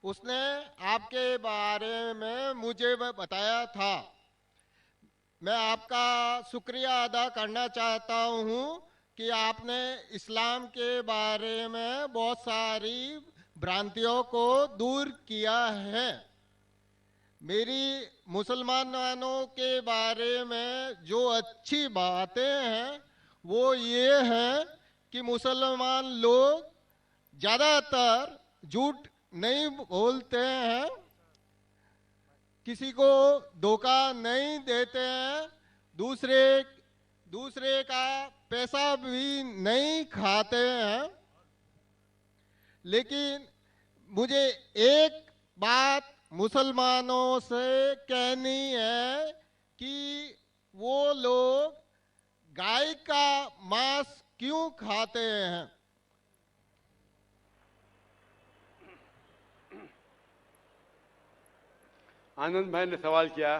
उसने आपके बारे में मुझे बताया था। मैं आपका शुक्रिया अदा करना चाहता हूँ कि आपने इस्लाम के बारे में बहुत सारी भ्रांतियों को दूर किया है। मेरी मुसलमानों के बारे में जो अच्छी बातें हैं वो ये है कि मुसलमान लोग ज़्यादातर झूठ नहीं बोलते हैं, किसी को धोखा नहीं देते हैं, दूसरे दूसरे का पैसा भी नहीं खाते हैं। लेकिन मुझे एक बात मुसलमानों से कहनी है कि वो लोग गाय का मांस क्यों खाते हैं। आनंद भाई ने सवाल किया।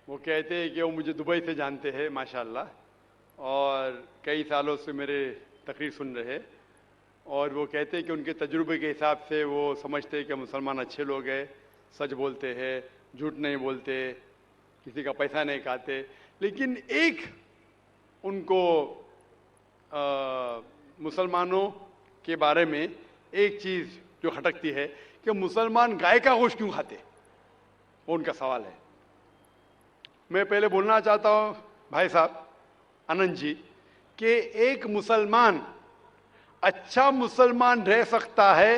वो कहते हैं कि वो मुझे दुबई से जानते हैं माशाल्लाह, और कई सालों से मेरे तकरीर सुन रहे हैं, और वो कहते हैं कि उनके तजुर्बे के हिसाब से वो समझते हैं कि मुसलमान अच्छे लोग हैं, सच बोलते हैं, झूठ नहीं बोलते, किसी का पैसा नहीं खाते। लेकिन एक उनको मुसलमानों के बारे में एक चीज़ जो खटकती है कि मुसलमान गाय का गोश्त क्यों खाते, वो उनका सवाल है। मैं पहले बोलना चाहता हूं भाई साहब आनंद जी कि एक मुसलमान अच्छा मुसलमान रह सकता है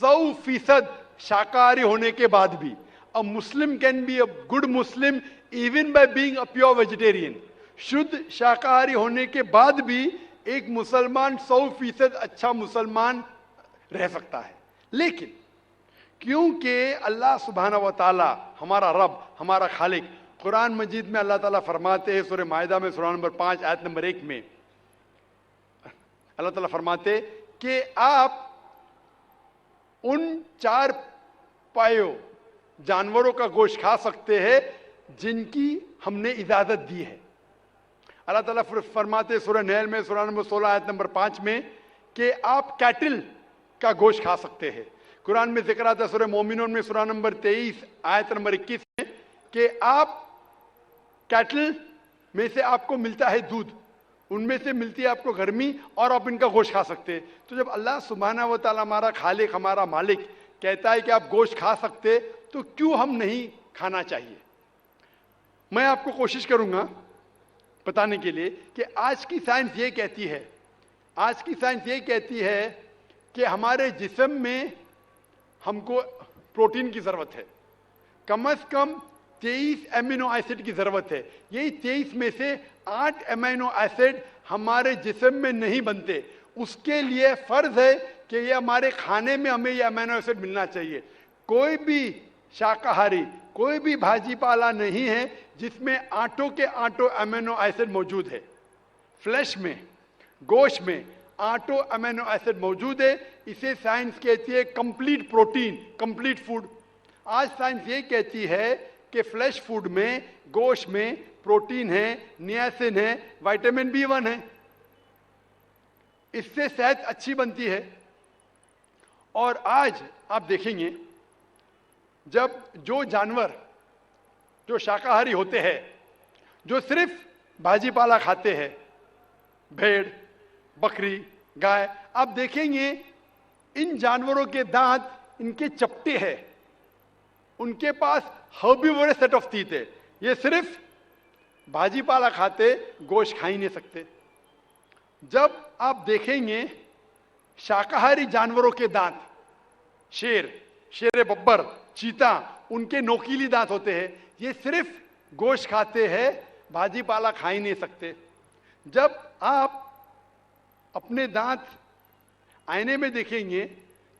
100% शाकाहारी होने के बाद भी। A Muslim can be a good Muslim even by being a pure vegetarian. शुद्ध शाकाहारी होने के बाद भी एक मुसलमान 100% अच्छा मुसलमान रह सकता है। लेकिन क्योंकि अल्लाह सुब्हानहू व तआला हमारा रब, हमारा खालिक, कुरान मजीद में अल्लाह ताला फरमाते हैं सूरह माइदा में सूरह नंबर 5 आयत नंबर 1 में अल्लाह ताला फरमाते कि आप उन 4 पायों जानवरों का गोश्त खा सकते हैं जिनकी हमने इजाजत दी है। अल्लाह ताला फरमाते सूरह नहल में सूरह नंबर 16 आयत नंबर 5 में कि आप कैटल का गोश्त खा सकते हैं। कुरान में जिक्र आता है सूरह मोमिनून में सूरह नंबर 23 आयत नंबर 21 में कि आप कैटल में से आपको मिलता है दूध, उनमें से मिलती है आपको गर्मी, और आप इनका गोश्त खा सकते हैं। तो जब अल्लाह सुब्हानहू व तआला हमारा खालिक, हमारा मालिक कहता है कि आप गोश्त खा सकते, तो क्यों हम नहीं खाना चाहिए। मैं आपको कोशिश करूंगा बताने के लिए कि आज की साइंस ये कहती है, आज की साइंस ये कहती है कि हमारे जिस्म में हमको प्रोटीन की जरूरत है, कम से कम 23 एमिनो एसिड की जरूरत है। यही 23 में से 8 एमिनो एसिड हमारे जिस्म में नहीं बनते। उसके लिए फर्ज है कि ये हमारे खाने में हमें ये एमिनो एसिड मिलना चाहिए। कोई भी शाकाहारी, कोई भी भाजी पाला नहीं है जिसमें आटों के आटो एमिनो एसिड मौजूद है। फ्लैश में, गोश्त में आटो अमीनो एसिड मौजूद है। इसे साइंस कहती है कंप्लीट प्रोटीन, कंप्लीट फूड। आज साइंस ये कहती है कि फ्लैश फूड में, गोश्त में प्रोटीन है, नियासिन है, विटामिन B1 है, इससे सेहत अच्छी बनती है। और आज आप देखेंगे जब जो जानवर जो शाकाहारी होते हैं, जो सिर्फ भाजी पाला खाते हैं, भेड़, बकरी, गाय, आप देखेंगे इन जानवरों के दांत इनके चपटे हैं, उनके पास हर्बिवोरस सेट ऑफ टीथ है। ये सिर्फ भाजी पाला खाते, गोश्त खा ही नहीं सकते। जब आप देखेंगे शाकाहारी जानवरों के दांत, शेर, शेर बब्बर, चीता, उनके नोकीली दांत होते हैं। ये सिर्फ गोश्त खाते हैं, भाजी पाला खा ही नहीं सकते। जब आप अपने दांत आईने में देखेंगे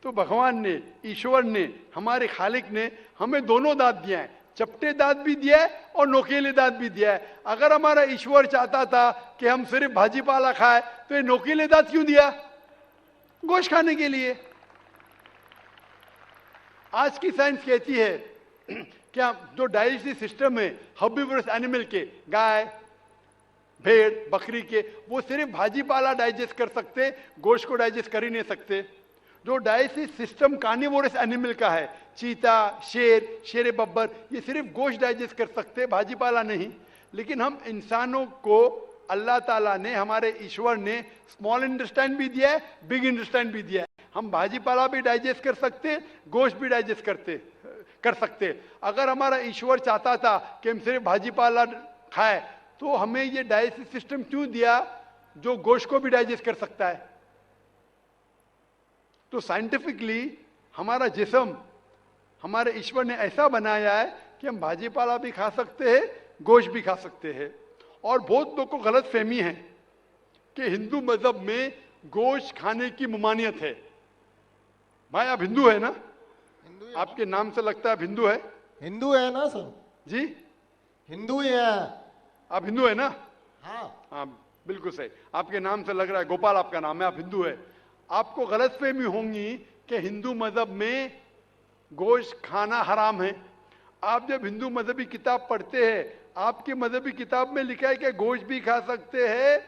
तो भगवान ने, ईश्वर ने, हमारे खालिक ने हमें दोनों दांत दिया है, चपटे दांत भी दिया है और नोकीले दांत भी दिया है। अगर हमारा ईश्वर चाहता था कि हम सिर्फ भाजी पाला खाए तो ये नोकीले दांत क्यों दिया? गोश्त खाने के लिए। आज की साइंस कहती है क्या जो डाइजेस्टिव सिस्टम है हर्बिवोरस एनिमल के, गाय, भेड़, बकरी के, वो सिर्फ भाजी पाला डाइजेस्ट कर सकते, गोश्त को डाइजेस्ट कर ही नहीं सकते। जो डायजेस्टिव सिस्टम कार्निवोरस एनिमल का है, चीता, शेर, शेर बब्बर, ये सिर्फ गोश्त डाइजेस्ट कर सकते हैं, भाजी पाला नहीं। लेकिन हम इंसानों को अल्लाह ताला ने, हमारे ईश्वर ने स्मॉल इंटेस्टाइन भी दिया है, बिग इंटेस्टाइन भी दिया है। हम भाजी पाला भी डाइजेस्ट कर सकते हैं, गोश्त भी डाइजेस्ट कर सकते। अगर हमारा ईश्वर चाहता था कि हम सिर्फ भाजी पाला खाए, तो हमें ये डाइजेस्टिव सिस्टम क्यों दिया जो गोश्त को भी डाइजेस्ट कर सकता है? तो साइंटिफिकली हमारा जिस्म हमारे ईश्वर ने ऐसा बनाया है कि हम भाजी पाला भी खा सकते हैं, गोश्त भी खा सकते हैं। और बहुत लोग को गलत फहमी है कि हिंदू मजहब में गोश्त खाने की ममानियत है। भाई आप हिंदू है ना? हिंदू है। आपके नाम से लगता है आप हिंदू है। हिंदू है ना सर? जी, हिंदू ही है। आप हिंदू है ना? हाँ। हाँ, बिल्कुल सही। आपके नाम से लग रहा है, गोपाल आपका नाम है, आप हिंदू है। आपको गलतफहमी होंगी कि हिंदू मजहब में गोश्त खाना हराम है। आप जब हिंदू मजहबी किताब पढ़ते हैं, आपकी मजहबी किताब में लिखा है कि गोश्त भी खा सकते हैं,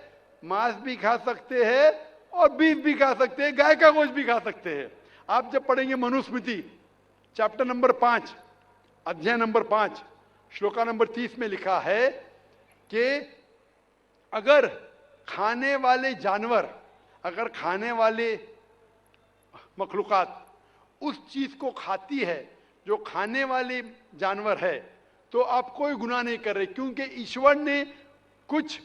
मांस भी खा सकते हैं और बीफ भी खा सकते हैं, गाय का गोश्त भी खा सकते हैं। आप जब पढ़ेंगे मनुस्मृति चैप्टर नंबर 5, अध्याय नंबर 5, श्लोका नंबर 30 में लिखा है कि अगर खाने वाले जानवर, अगर खाने वाले मखलूकात उस चीज को खाती है जो खाने वाले जानवर है, तो आप कोई गुनाह नहीं कर रहे, क्योंकि ईश्वर ने कुछ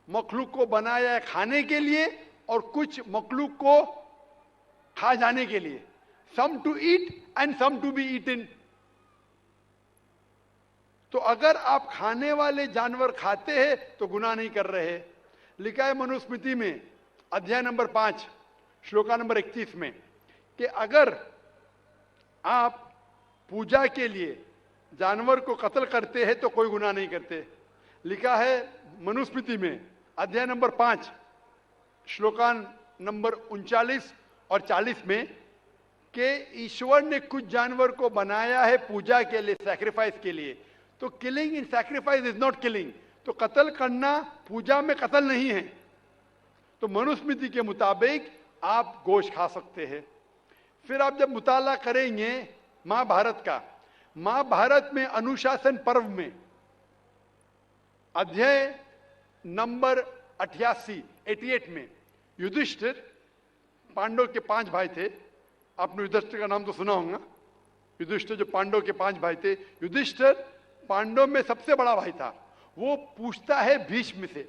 मखलूक को बनाया है खाने के लिए और कुछ मखलूक को खा जाने के लिए। Some to eat and some to be eaten. तो अगर आप खाने वाले जानवर खाते हैं तो गुनाह नहीं कर रहे। लिखा है मनुस्मृति में अध्याय नंबर 5 श्लोका नंबर 31 में कि अगर आप पूजा के लिए जानवर को कत्ल करते हैं तो कोई गुनाह नहीं करते। लिखा है मनुस्मृति में अध्याय नंबर 5 श्लोकान नंबर 39 और 40 में कि ईश्वर ने कुछ जानवर को बनाया है पूजा के लिए, सैक्रिफाइस के लिए। तो killing in sacrifice is not killing. तो कत्ल करना पूजा में कत्ल नहीं है। तो मनुस्मृति के मुताबिक आप गोश्त खा सकते हैं। फिर आप जब मुताला करेंगे महाभारत का, महाभारत में अनुशासन पर्व में अध्याय नंबर 88 में युधिष्ठिर, पांडव के 5 भाई थे, आपने युधिष्ठिर का नाम तो सुना होगा। युधिष्ठिर जो पांडव के 5 भाई थे, युधिष्ठिर पांडव में सबसे बड़ा भाई था। वो पूछता है भीष्म से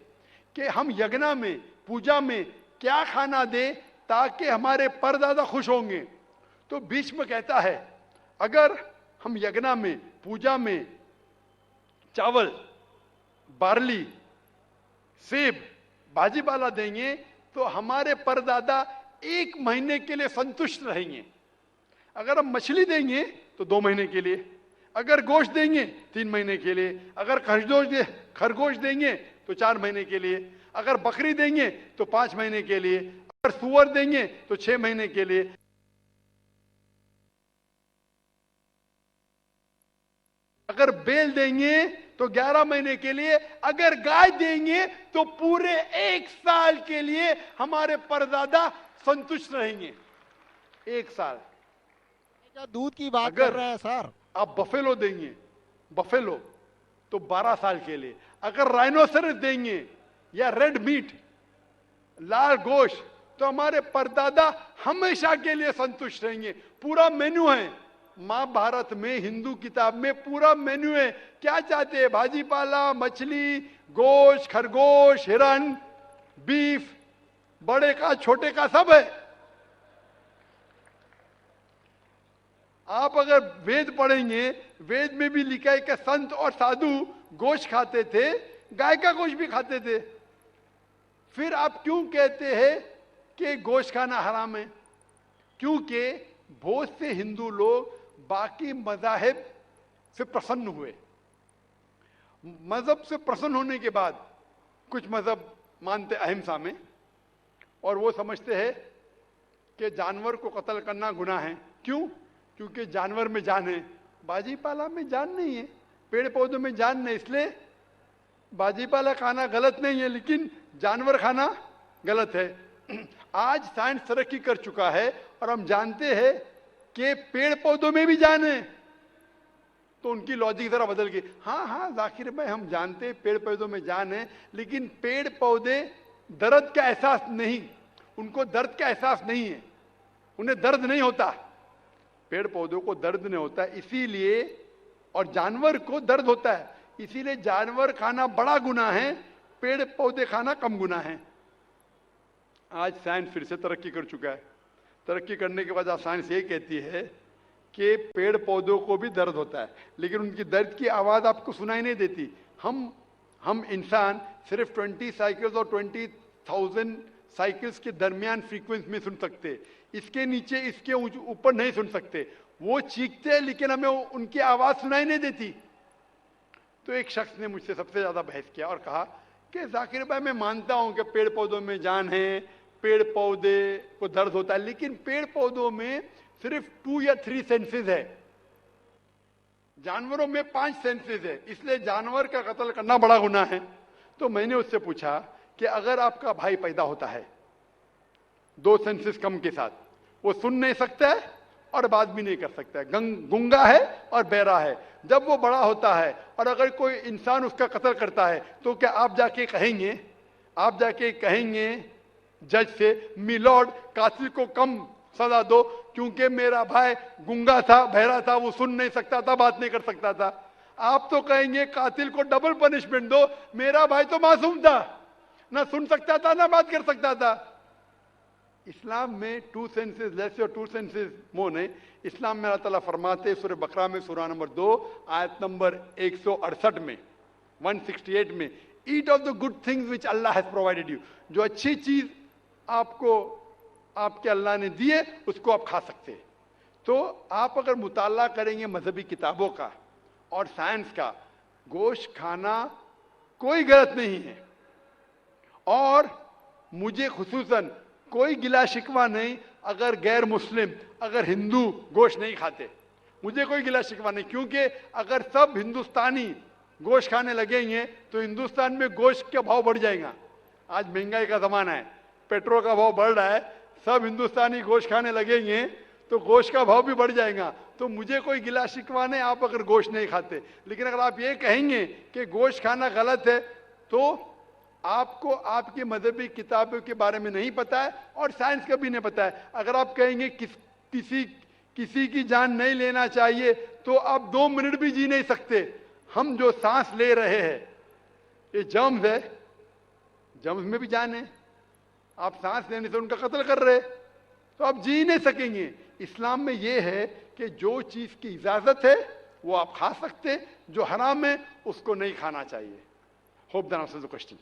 कि हम यज्ञ में, पूजा में क्या खाना दे ताकि हमारे परदादा खुश होंगे। तो भीष्म कहता है अगर हम यज्ञ में, पूजा में चावल, बार्ली, सेब, भाजी पाला देंगे तो हमारे परदादा 1 महीने के लिए संतुष्ट रहेंगे। अगर हम मछली देंगे तो 2 महीने के लिए, अगर गोश्त देंगे 3 महीने के लिए, अगर खरगोश देंगे तो 4 महीने के लिए, अगर बकरी देंगे तो 5 महीने के लिए, अगर सुअर देंगे तो 6 महीने के लिए, अगर बैल देंगे तो 11 महीने के लिए, अगर गाय देंगे तो पूरे 1 साल के लिए हमारे परदादा संतुष्ट रहेंगे। 1 साल। क्या दूध की बात अगर कर रहे हैं सर? आप बफेलो देंगे, बफेलो तो 12 साल के लिए, अगर राइनोसरस देंगे या रेड मीट, लाल गोश्त, तो हमारे परदादा हमेशा के लिए संतुष्ट रहेंगे। पूरा मेन्यू है महाभारत में, हिंदू किताब में पूरा मेन्यू है। क्या चाहते हैं? भाजी पाला, मछली, गोश्त, खरगोश, हिरण, बीफ, बड़े का छोटे का सब है। आप अगर वेद पढ़ेंगे, वेद में भी लिखा है कि संत और साधु गोश्त खाते थे, गाय का गोश्त भी खाते थे। फिर आप क्यों कहते हैं कि गोश्त खाना हराम है? क्योंकि बहुत से हिंदू लोग बाकी मज़ाहिब से प्रसन्न हुए। मजहब से प्रसन्न होने के बाद कुछ मजहब मानते अहिंसा में, और वो समझते हैं कि जानवर को कत्ल करना गुनाह है। क्यों? क्योंकि जानवर में जान है, बाजी पाला में जान नहीं है, पेड़ पौधों में जान नहीं, इसलिए बाजी पाला खाना गलत नहीं है, लेकिन जानवर खाना गलत है। आज साइंस तरक्की कर चुका है और हम जानते हैं कि पेड़ पौधों में भी जान है, तो उनकी लॉजिक जरा बदल गई। हाँ हाँ जाकिर भाई, हम जानते हैं पेड़ पौधों में जान है, लेकिन पेड़ पौधे दर्द का एहसास नहीं, उनको दर्द का एहसास नहीं है, उन्हें दर्द नहीं होता, पेड़ पौधों को दर्द नहीं होता, इसीलिए, और जानवर को दर्द होता है, इसीलिए जानवर खाना बड़ा गुनाह है, पेड़ पौधे खाना कम गुनाह है। आज साइंस फिर से तरक्की कर चुका है। तरक्की करने के बाद आज साइंस ये कहती है कि पेड़ पौधों को भी दर्द होता है, लेकिन उनकी दर्द की आवाज आपको सुनाई नहीं देती। हम इंसान सिर्फ 20 साइकिल्स और 20,000 साइकिल्स के दरमियान फ्रीक्वेंसी में सुन सकते, इसके नीचे, इसके ऊपर नहीं सुन सकते। वो चीखते हैं लेकिन हमें उनकी आवाज सुनाई नहीं देती। तो एक शख्स ने मुझसे सबसे ज्यादा बहस किया और कहा कि जाकिर भाई, मैं मानता हूं कि पेड़ पौधों में जान है, पेड़ पौधे को दर्द होता है, लेकिन पेड़ पौधों में सिर्फ 2 या 3 सेंसेस है, जानवरों में 5 सेंसेस है, इसलिए जानवर का कत्ल करना बड़ा गुनाह है। तो मैंने उससे पूछा कि अगर आपका भाई पैदा होता है 2 सेंसेस कम के साथ, वो सुन नहीं सकता है और बात भी नहीं कर सकता है, गूंगा है और बहरा है, जब वो बड़ा होता है और अगर कोई इंसान उसका कत्ल करता है, तो क्या आप जाके कहेंगे जज से, मिलॉर्ड कातिल को कम सजा दो क्योंकि मेरा भाई गूंगा था, बहरा था, वो सुन नहीं सकता था, बात नहीं कर सकता था? आप तो कहेंगे कातिल को डबल पनिशमेंट दो, मेरा भाई तो मासूम था, ना सुन सकता था ना बात कर सकता था। इस्लाम में 2 सेंसेस लेस और 2 सेंसेस मोर नहीं। इस्लाम में अल्लाह ताला फरमाते सूरह बकरा में सूरह नंबर 2 आयत नंबर 168 में 168 में, eat of the good things which Allah has provided you, जो अच्छी चीज आपको आपके अल्लाह ने दिए उसको आप खा सकते हैं। तो आप अगर मुताला करेंगे मजहबी किताबों का और साइंस का, गोश्त खाना कोई गलत नहीं है, और मुझे खुसूसन कोई गिला शिकवा नहीं अगर गैर मुस्लिम, अगर हिंदू गोश्त नहीं खाते, मुझे कोई गिला शिकवा नहीं, क्योंकि अगर सब हिंदुस्तानी गोश्त खाने लगेंगे तो हिंदुस्तान में गोश्त का भाव बढ़ जाएगा। आज महंगाई का जमाना है, पेट्रोल का भाव बढ़ रहा है, सब हिंदुस्तानी गोश्त खाने लगेंगे तो गोश्त का भाव भी बढ़ जाएगा। तो मुझे कोई गिला शिकवा नहीं आप अगर गोश्त नहीं खाते, लेकिन अगर आप ये कहेंगे कि गोश्त खाना गलत है तो आपको आपकी मजहबी किताबों के बारे में नहीं पता है और साइंस का भी नहीं पता है। अगर आप कहेंगे किसी की जान नहीं लेना चाहिए तो आप 2 मिनट भी जी नहीं सकते। हम जो सांस ले रहे हैं ये जर्म्स है, जर्म्स में भी जान है, आप सांस लेने से उनका कत्ल कर रहे तो आप जी नहीं सकेंगे। इस्लाम में यह है कि जो चीज की इजाजत है वो आप खा सकते, जो हराम है उसको नहीं खाना चाहिए। Hope that answers the question.